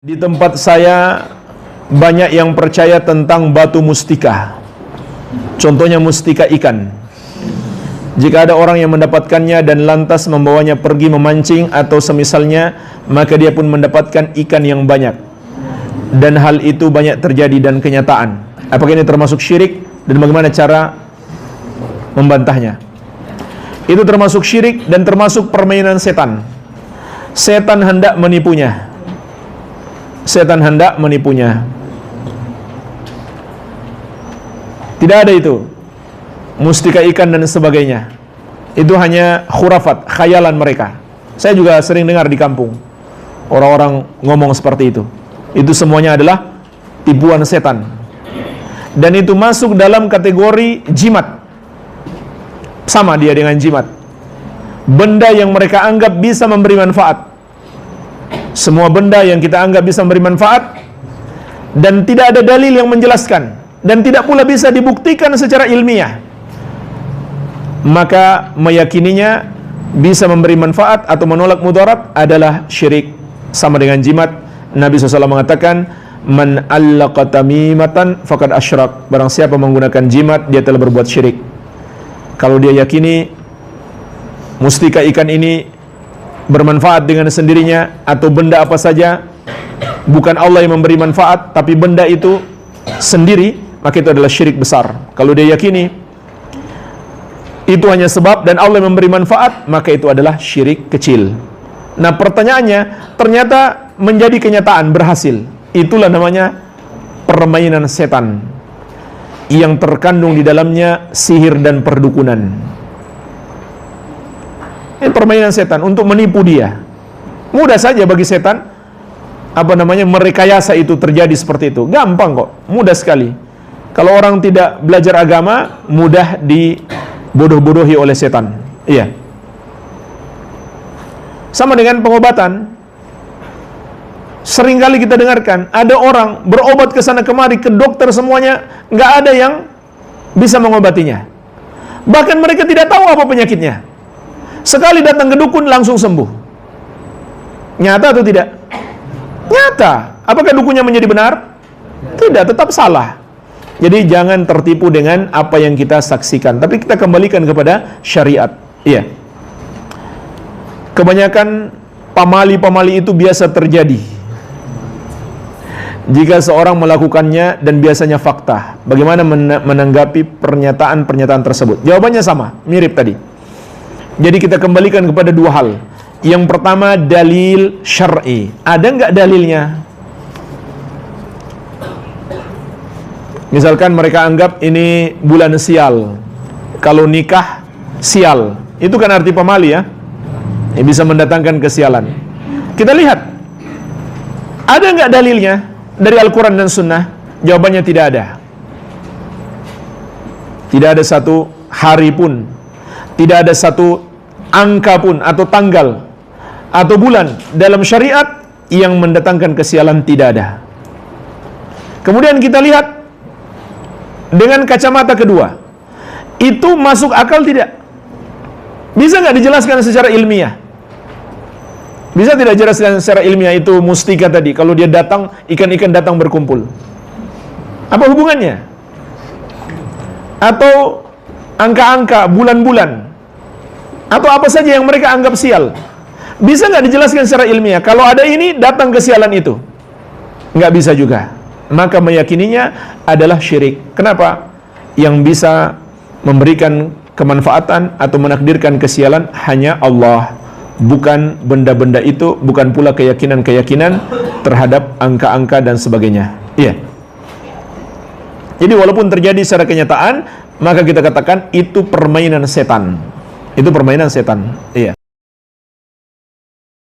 Di tempat saya banyak yang percaya tentang batu mustika. Contohnya mustika ikan. Jika ada orang yang mendapatkannya dan lantas membawanya pergi memancing atau semisalnya, maka dia pun mendapatkan ikan yang banyak. Dan hal itu banyak terjadi dan kenyataan. Apakah ini termasuk syirik dan bagaimana cara membantahnya? Itu termasuk syirik dan termasuk permainan setan. Setan hendak menipunya. Setan hendak menipunya. Tidak ada itu mustika ikan dan sebagainya. Itu hanya khurafat, khayalan mereka. Saya juga sering dengar di kampung orang-orang ngomong seperti itu. Itu semuanya adalah tipuan setan. Dan itu masuk dalam kategori jimat. Sama dia dengan jimat. Benda yang mereka anggap bisa memberi manfaat. Semua benda yang kita anggap bisa memberi manfaat dan tidak ada dalil yang menjelaskan dan tidak pula bisa dibuktikan secara ilmiah, maka meyakininya bisa memberi manfaat atau menolak mudarat adalah syirik, sama dengan jimat. Nabi SAW mengatakan, man allaqa tamimatan faqad asyrak. Barang siapa menggunakan jimat, dia telah berbuat syirik. Kalau dia yakini mustika ikan ini bermanfaat dengan sendirinya, atau benda apa saja, bukan Allah yang memberi manfaat tapi benda itu sendiri, maka itu adalah syirik besar. Kalau dia yakini itu hanya sebab dan Allah yang memberi manfaat, maka itu adalah syirik kecil. Nah, pertanyaannya, ternyata menjadi kenyataan, berhasil. Itulah namanya permainan setan yang terkandung di dalamnya sihir dan perdukunan. Ini permainan setan untuk menipu dia. Mudah saja bagi setan merekayasa itu terjadi seperti itu. Gampang kok, mudah sekali. Kalau orang tidak belajar agama, mudah dibodoh-bodohi oleh setan. Iya. Sama dengan pengobatan. Seringkali kita dengarkan ada orang berobat ke sana kemari, ke dokter semuanya, nggak ada yang bisa mengobatinya. Bahkan mereka tidak tahu apa penyakitnya. Sekali datang ke dukun langsung sembuh. Nyata atau tidak? Nyata. Apakah dukunnya menjadi benar? Tidak, tetap salah. Jadi jangan tertipu dengan apa yang kita saksikan, tapi kita kembalikan kepada syariat. Iya. Kebanyakan pamali-pamali itu biasa terjadi jika seorang melakukannya dan biasanya fakta. Bagaimana menanggapi pernyataan-pernyataan tersebut? Jawabannya sama, mirip tadi. Jadi kita kembalikan kepada dua hal. Yang pertama, dalil syar'i. Ada nggak dalilnya? Misalkan mereka anggap ini bulan sial. Kalau nikah sial, itu kan arti pamali ya. Yang bisa mendatangkan kesialan. Kita lihat, ada nggak dalilnya dari Al-Quran dan Sunnah? Jawabannya tidak ada. Tidak ada satu hari pun, tidak ada satu angka pun atau tanggal atau bulan dalam syariat yang mendatangkan kesialan, tidak ada. Kemudian kita lihat dengan kacamata kedua, itu masuk akal tidak? Bisa nggak dijelaskan secara ilmiah? Bisa tidak dijelaskan secara ilmiah itu mustika tadi? Kalau dia datang, ikan-ikan datang berkumpul, apa hubungannya? Atau angka-angka, bulan-bulan, atau apa saja yang mereka anggap sial, bisa nggak dijelaskan secara ilmiah? Kalau ada ini, datang kesialan itu, nggak bisa juga. Maka meyakininya adalah syirik. Kenapa? Yang bisa memberikan kemanfaatan atau menakdirkan kesialan hanya Allah, bukan benda-benda itu, bukan pula keyakinan-keyakinan terhadap angka-angka dan sebagainya. Iya. Jadi walaupun terjadi secara kenyataan, maka kita katakan itu permainan setan. Itu permainan setan. Iya.